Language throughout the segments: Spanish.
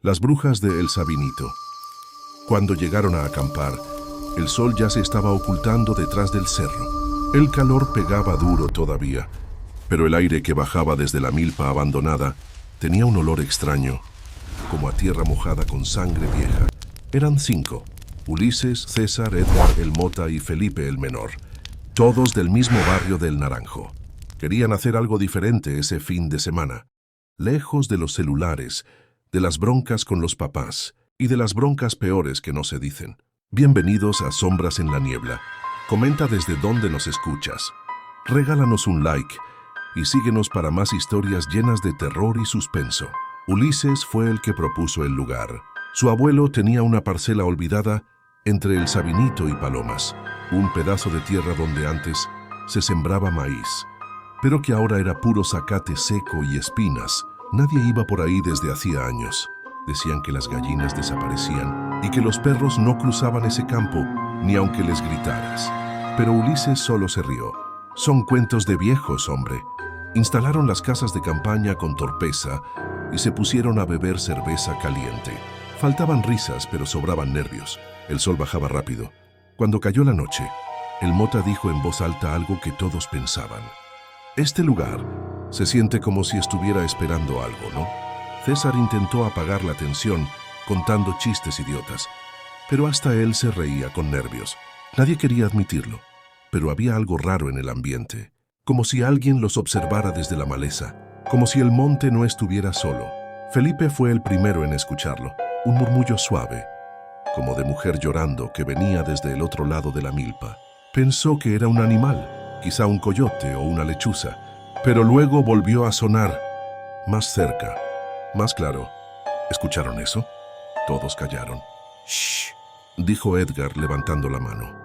Las brujas de El Sabinito. Cuando llegaron a acampar, el sol ya se estaba ocultando detrás del cerro. El calor pegaba duro todavía, pero el aire que bajaba desde la milpa abandonada tenía un olor extraño, como a tierra mojada con sangre vieja. Eran 5: Ulises, César, Edgar, el Mota y Felipe el menor, todos del mismo barrio del Naranjo. Querían hacer algo diferente ese fin de semana, lejos de los celulares, de las broncas con los papás y de las broncas peores que no se dicen. Bienvenidos a Sombras en la Niebla. Comenta desde dónde nos escuchas. Regálanos un like y síguenos para más historias llenas de terror y suspenso. Ulises fue el que propuso el lugar. Su abuelo tenía una parcela olvidada entre El Sabinito y Palomas, un pedazo de tierra donde antes se sembraba maíz, pero que ahora era puro zacate seco y espinas. Nadie iba por ahí desde hacía años. Decían que las gallinas desaparecían y que los perros no cruzaban ese campo, ni aunque les gritaras. Pero Ulises solo se rió. Son cuentos de viejos, hombre. Instalaron las casas de campaña con torpeza y se pusieron a beber cerveza caliente. Faltaban risas, pero sobraban nervios. El sol bajaba rápido. Cuando cayó la noche, el Mota dijo en voz alta algo que todos pensaban. Este lugar se siente como si estuviera esperando algo, ¿no? César intentó apagar la tensión contando chistes idiotas, pero hasta él se reía con nervios. Nadie quería admitirlo, pero había algo raro en el ambiente, como si alguien los observara desde la maleza, como si el monte no estuviera solo. Felipe fue el primero en escucharlo, un murmullo suave, como de mujer llorando que venía desde el otro lado de la milpa. Pensó que era un animal, quizá un coyote o una lechuza, pero luego volvió a sonar, más cerca, más claro. ¿Escucharon eso? Todos callaron. «Shh», dijo Edgar levantando la mano.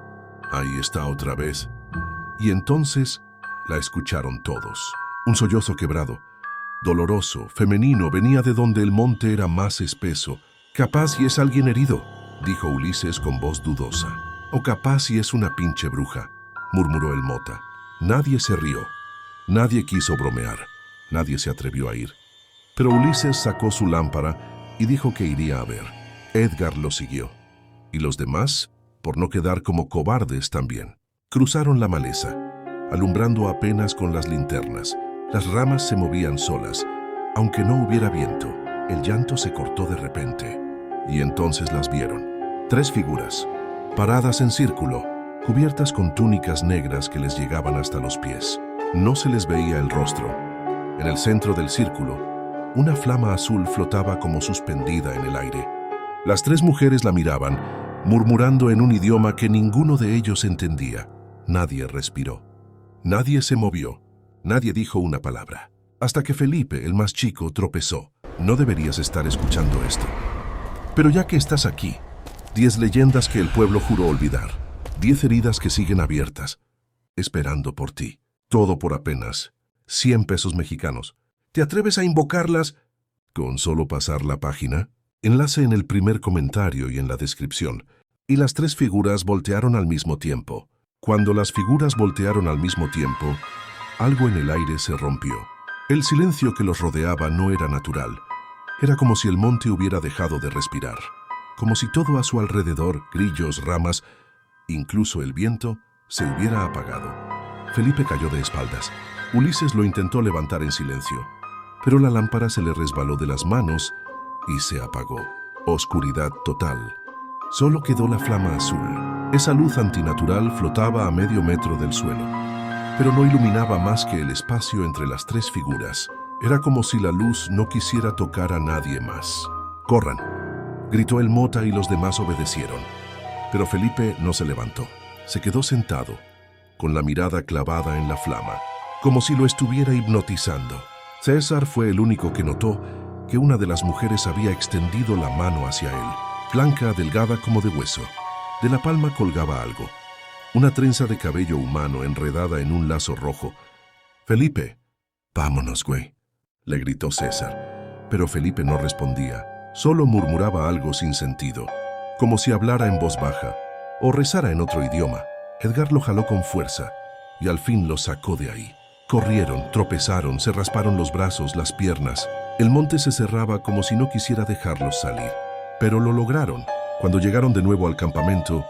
«Ahí está otra vez». Y entonces la escucharon todos. Un sollozo quebrado, doloroso, femenino, venía de donde el monte era más espeso. «Capaz si es alguien herido», dijo Ulises con voz dudosa. «O capaz si es una pinche bruja», murmuró el Mota. Nadie se rió. Nadie quiso bromear. Nadie se atrevió a ir. Pero Ulises sacó su lámpara y dijo que iría a ver. Edgar lo siguió. Y los demás, por no quedar como cobardes también, cruzaron la maleza, alumbrando apenas con las linternas. Las ramas se movían solas. Aunque no hubiera viento, el llanto se cortó de repente. Y entonces las vieron. 3 figuras, paradas en círculo, cubiertas con túnicas negras que les llegaban hasta los pies. No se les veía el rostro. En el centro del círculo, una flama azul flotaba como suspendida en el aire. Las 3 mujeres la miraban, murmurando en un idioma que ninguno de ellos entendía. Nadie respiró. Nadie se movió. Nadie dijo una palabra. Hasta que Felipe, el más chico, tropezó. «No deberías estar escuchando esto. Pero ya que estás aquí, 10 leyendas que el pueblo juró olvidar. 10 heridas que siguen abiertas, esperando por ti. Todo por apenas 100 pesos mexicanos. ¿Te atreves a invocarlas?» Con solo pasar la página, enlace en el primer comentario y en la descripción. Y las 3 figuras voltearon al mismo tiempo. Cuando las figuras voltearon al mismo tiempo, algo en el aire se rompió. El silencio que los rodeaba no era natural. Era como si el monte hubiera dejado de respirar. Como si todo a su alrededor, grillos, ramas, incluso el viento, se hubiera apagado. Felipe cayó de espaldas. Ulises lo intentó levantar en silencio, pero la lámpara se le resbaló de las manos y se apagó. Oscuridad total. Solo quedó la flama azul. Esa luz antinatural flotaba a medio metro del suelo, pero no iluminaba más que el espacio entre las 3 figuras. Era como si la luz no quisiera tocar a nadie más. «Corran», gritó el Mota y los demás obedecieron. Pero Felipe no se levantó. Se quedó sentado, con la mirada clavada en la flama, como si lo estuviera hipnotizando. César fue el único que notó que una de las mujeres había extendido la mano hacia él, blanca, delgada como de hueso. De la palma colgaba algo, una trenza de cabello humano enredada en un lazo rojo. «Felipe, vámonos, güey», le gritó César. Pero Felipe no respondía, solo murmuraba algo sin sentido, como si hablara en voz baja o rezara en otro idioma. Edgar lo jaló con fuerza y al fin lo sacó de ahí. Corrieron, tropezaron, se rasparon los brazos, las piernas. El monte se cerraba como si no quisiera dejarlos salir. Pero lo lograron. Cuando llegaron de nuevo al campamento,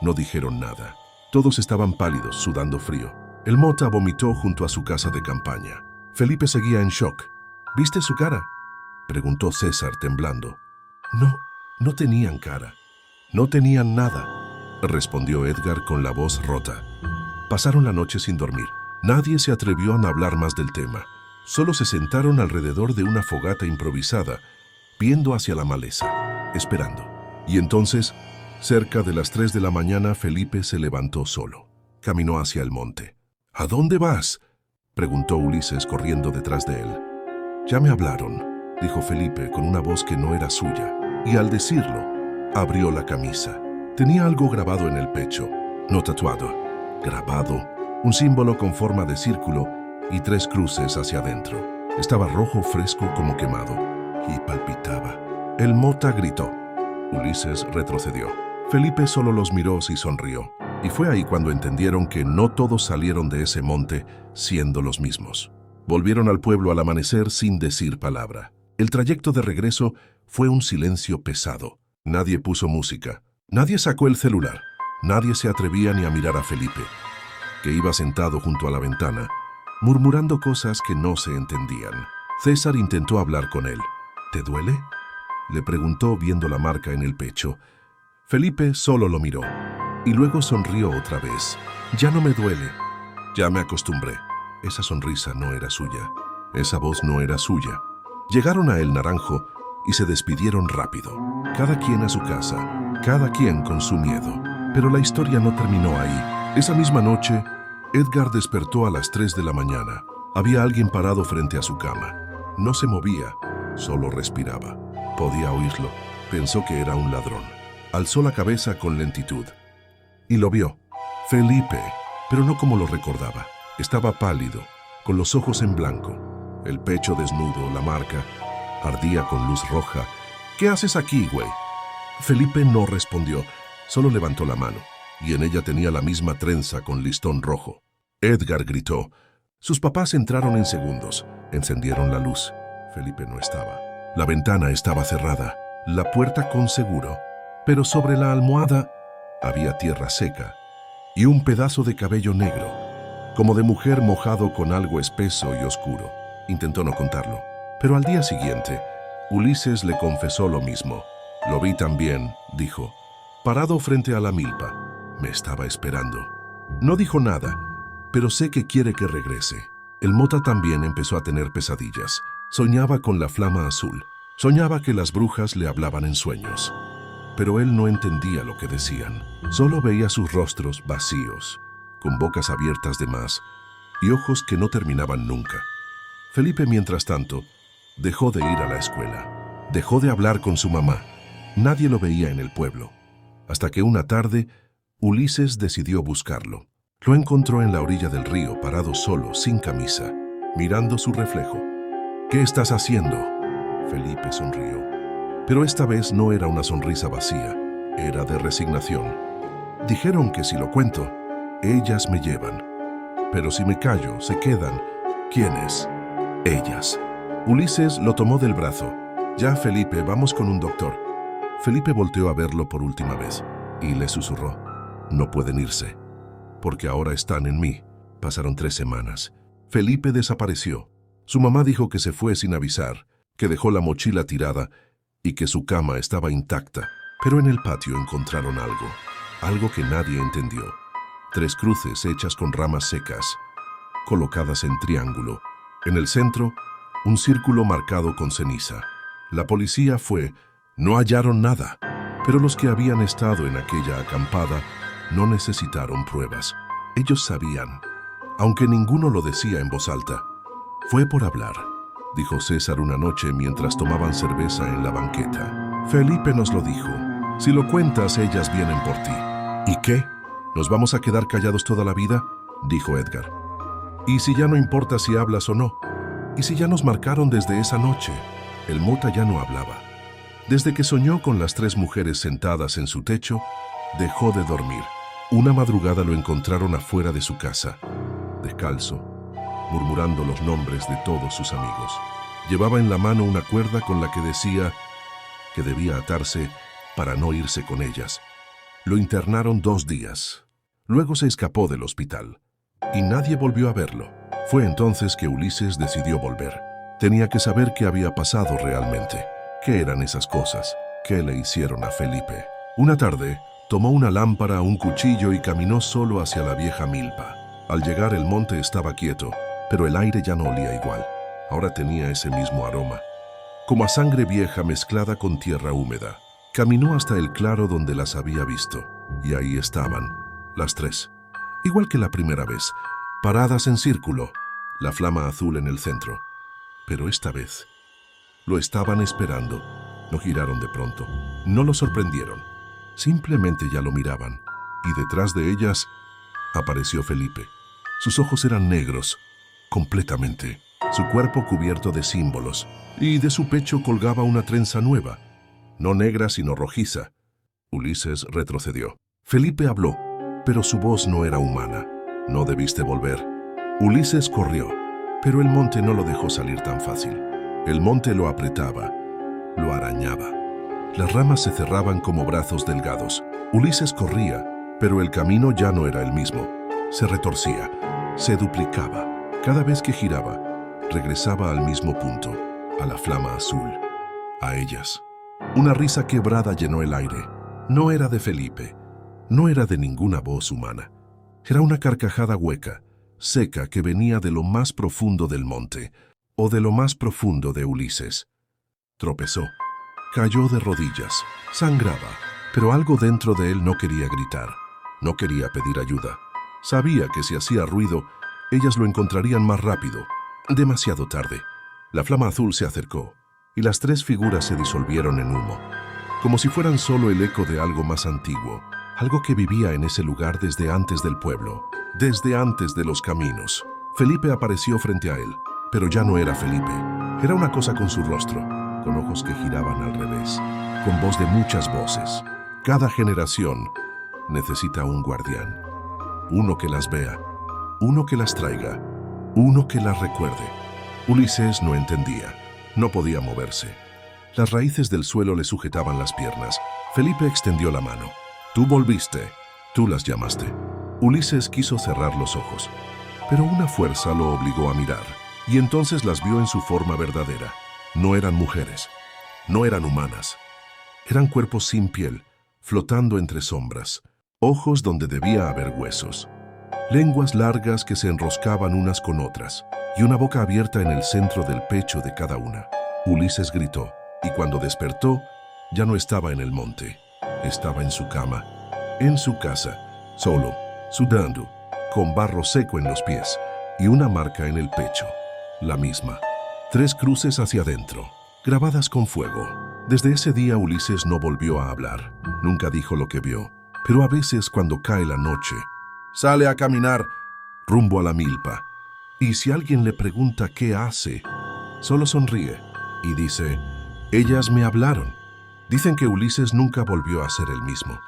no dijeron nada. Todos estaban pálidos, sudando frío. El Mota vomitó junto a su casa de campaña. Felipe seguía en shock. ¿Viste su cara?, preguntó César temblando. No tenían cara. No tenían nada, respondió Edgar con la voz rota. Pasaron la noche sin dormir. Nadie se atrevió a hablar más del tema. Solo se sentaron alrededor de una fogata improvisada, viendo hacia la maleza, esperando. Y entonces, cerca de las 3 de la mañana, Felipe se levantó solo. Caminó hacia el monte. ¿A dónde vas?, preguntó Ulises corriendo detrás de él. Ya me hablaron, dijo Felipe con una voz que no era suya, y al decirlo, abrió la camisa. Tenía algo grabado en el pecho, no tatuado, grabado, un símbolo con forma de círculo y 3 cruces hacia adentro. Estaba rojo fresco como quemado y palpitaba. El Mota gritó. Ulises retrocedió. Felipe solo los miró y sonrió. Y fue ahí cuando entendieron que no todos salieron de ese monte siendo los mismos. Volvieron al pueblo al amanecer sin decir palabra. El trayecto de regreso fue un silencio pesado. Nadie puso música. Nadie sacó el celular. Nadie se atrevía ni a mirar a Felipe, que iba sentado junto a la ventana, murmurando cosas que no se entendían. César intentó hablar con él. ¿Te duele?, le preguntó viendo la marca en el pecho. Felipe solo lo miró y luego sonrió otra vez. Ya no me duele. Ya me acostumbré. Esa sonrisa no era suya. Esa voz no era suya. Llegaron a El Naranjo y se despidieron rápido. Cada quien a su casa, cada quien con su miedo. Pero la historia no terminó ahí. Esa misma noche, Edgar despertó a las 3 de la mañana. Había alguien parado frente a su cama. No se movía, solo respiraba. Podía oírlo. Pensó que era un ladrón. Alzó la cabeza con lentitud y lo vio. Felipe, pero no como lo recordaba. Estaba pálido, con los ojos en blanco, el pecho desnudo, la marca ardía con luz roja. ¿Qué haces aquí, güey? Felipe no respondió, solo levantó la mano, y en ella tenía la misma trenza con listón rojo. Edgar gritó. Sus papás entraron en segundos, encendieron la luz. Felipe no estaba. La ventana estaba cerrada, la puerta con seguro, pero sobre la almohada había tierra seca y un pedazo de cabello negro, como de mujer mojado con algo espeso y oscuro. Intentó no contarlo, pero al día siguiente, Ulises le confesó lo mismo. Lo vi también, dijo, parado frente a la milpa. Me estaba esperando. No dijo nada, pero sé que quiere que regrese. El Mota también empezó a tener pesadillas. Soñaba con la flama azul. Soñaba que las brujas le hablaban en sueños. Pero él no entendía lo que decían. Solo veía sus rostros vacíos, con bocas abiertas de más y ojos que no terminaban nunca. Felipe, mientras tanto, dejó de ir a la escuela. Dejó de hablar con su mamá. Nadie lo veía en el pueblo. Hasta que una tarde, Ulises decidió buscarlo. Lo encontró en la orilla del río, parado solo, sin camisa, mirando su reflejo. ¿Qué estás haciendo?, Felipe sonrió. Pero esta vez no era una sonrisa vacía, era de resignación. Dijeron que si lo cuento, ellas me llevan. Pero si me callo, se quedan. ¿Quiénes? Ellas. Ulises lo tomó del brazo. Ya, Felipe, vamos con un doctor. Felipe volteó a verlo por última vez y le susurró. No pueden irse, porque ahora están en mí. Pasaron 3 semanas. Felipe desapareció. Su mamá dijo que se fue sin avisar, que dejó la mochila tirada y que su cama estaba intacta. Pero en el patio encontraron algo que nadie entendió. 3 cruces hechas con ramas secas, colocadas en triángulo. En el centro, un círculo marcado con ceniza. La policía fue. No hallaron nada, pero los que habían estado en aquella acampada no necesitaron pruebas. Ellos sabían, aunque ninguno lo decía en voz alta. Fue por hablar, dijo César una noche mientras tomaban cerveza en la banqueta. Felipe nos lo dijo. Si lo cuentas, ellas vienen por ti. ¿Y qué? ¿Nos vamos a quedar callados toda la vida?, dijo Edgar. ¿Y si ya no importa si hablas o no? ¿Y si ya nos marcaron desde esa noche? El Mota ya no hablaba. Desde que soñó con las 3 mujeres sentadas en su techo, dejó de dormir. Una madrugada lo encontraron afuera de su casa, descalzo, murmurando los nombres de todos sus amigos. Llevaba en la mano una cuerda con la que decía que debía atarse para no irse con ellas. Lo internaron 2 días. Luego se escapó del hospital y nadie volvió a verlo. Fue entonces que Ulises decidió volver. Tenía que saber qué había pasado realmente. ¿Qué eran esas cosas? ¿Qué le hicieron a Felipe? Una tarde, tomó una lámpara, un cuchillo y caminó solo hacia la vieja milpa. Al llegar, el monte estaba quieto, pero el aire ya no olía igual. Ahora tenía ese mismo aroma, como a sangre vieja mezclada con tierra húmeda. Caminó hasta el claro donde las había visto, y ahí estaban, las 3. Igual que la primera vez, paradas en círculo, la flama azul en el centro. Pero esta vez, lo estaban esperando. No giraron de pronto, no lo sorprendieron. Simplemente ya lo miraban, y detrás de ellas apareció Felipe. Sus ojos eran negros, completamente, su cuerpo cubierto de símbolos, y de su pecho colgaba una trenza nueva, no negra sino rojiza. Ulises retrocedió. Felipe habló, pero su voz no era humana. No debiste volver. Ulises corrió, pero el monte no lo dejó salir tan fácil. El monte lo apretaba, lo arañaba. Las ramas se cerraban como brazos delgados. Ulises corría, pero el camino ya no era el mismo. Se retorcía, se duplicaba. Cada vez que giraba, regresaba al mismo punto, a la flama azul, a ellas. Una risa quebrada llenó el aire. No era de Felipe, no era de ninguna voz humana. Era una carcajada hueca, seca, que venía de lo más profundo del monte, o de lo más profundo de Ulises. Tropezó, cayó de rodillas, sangraba, pero algo dentro de él no quería gritar, no quería pedir ayuda. Sabía que si hacía ruido, ellas lo encontrarían más rápido. Demasiado tarde. La flama azul se acercó, y las 3 figuras se disolvieron en humo, como si fueran solo el eco de algo más antiguo, algo que vivía en ese lugar desde antes del pueblo, desde antes de los caminos. Felipe apareció frente a él, pero ya no era Felipe. Era una cosa con su rostro, con ojos que giraban al revés, con voz de muchas voces. Cada generación necesita un guardián, uno que las vea, uno que las traiga, uno que las recuerde. Ulises no entendía, no podía moverse. Las raíces del suelo le sujetaban las piernas. Felipe extendió la mano. Tú volviste, tú las llamaste. Ulises quiso cerrar los ojos, pero una fuerza lo obligó a mirar, y entonces las vio en su forma verdadera. No eran mujeres, no eran humanas. Eran cuerpos sin piel, flotando entre sombras, ojos donde debía haber huesos, lenguas largas que se enroscaban unas con otras, y una boca abierta en el centro del pecho de cada una. Ulises gritó, y cuando despertó, ya no estaba en el monte. Estaba en su cama, en su casa, solo, sudando, con barro seco en los pies y una marca en el pecho, la misma. 3 cruces hacia adentro, grabadas con fuego. Desde ese día Ulises no volvió a hablar, nunca dijo lo que vio, pero a veces cuando cae la noche, sale a caminar rumbo a la milpa, y si alguien le pregunta qué hace, solo sonríe y dice, ellas me hablaron. Dicen que Ulises nunca volvió a ser el mismo,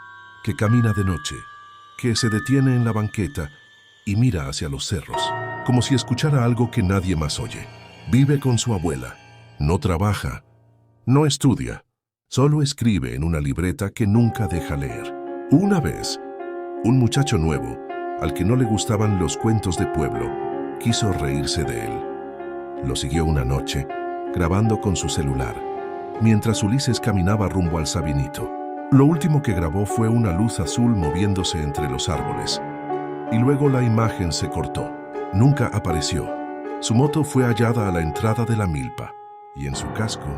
que camina de noche, que se detiene en la banqueta y mira hacia los cerros, como si escuchara algo que nadie más oye. Vive con su abuela, no trabaja, no estudia, solo escribe en una libreta que nunca deja leer. Una vez, un muchacho nuevo, al que no le gustaban los cuentos de pueblo, quiso reírse de él. Lo siguió una noche, grabando con su celular, mientras Ulises caminaba rumbo al Sabinito. Lo último que grabó fue una luz azul moviéndose entre los árboles, y luego la imagen se cortó. Nunca apareció. Su moto fue hallada a la entrada de la milpa, y en su casco,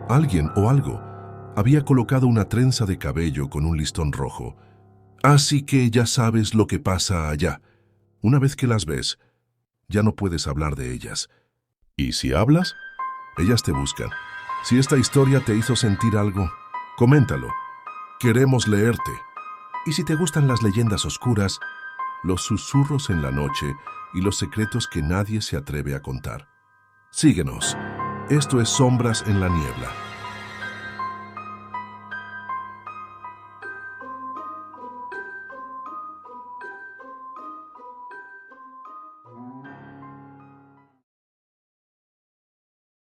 alguien o algo había colocado una trenza de cabello con un listón rojo. Así que ya sabes lo que pasa allá. Una vez que las ves, ya no puedes hablar de ellas. Y si hablas, ellas te buscan. Si esta historia te hizo sentir algo, coméntalo. Queremos leerte. Y si te gustan las leyendas oscuras, los susurros en la noche y los secretos que nadie se atreve a contar, síguenos. Esto es Sombras en la Niebla.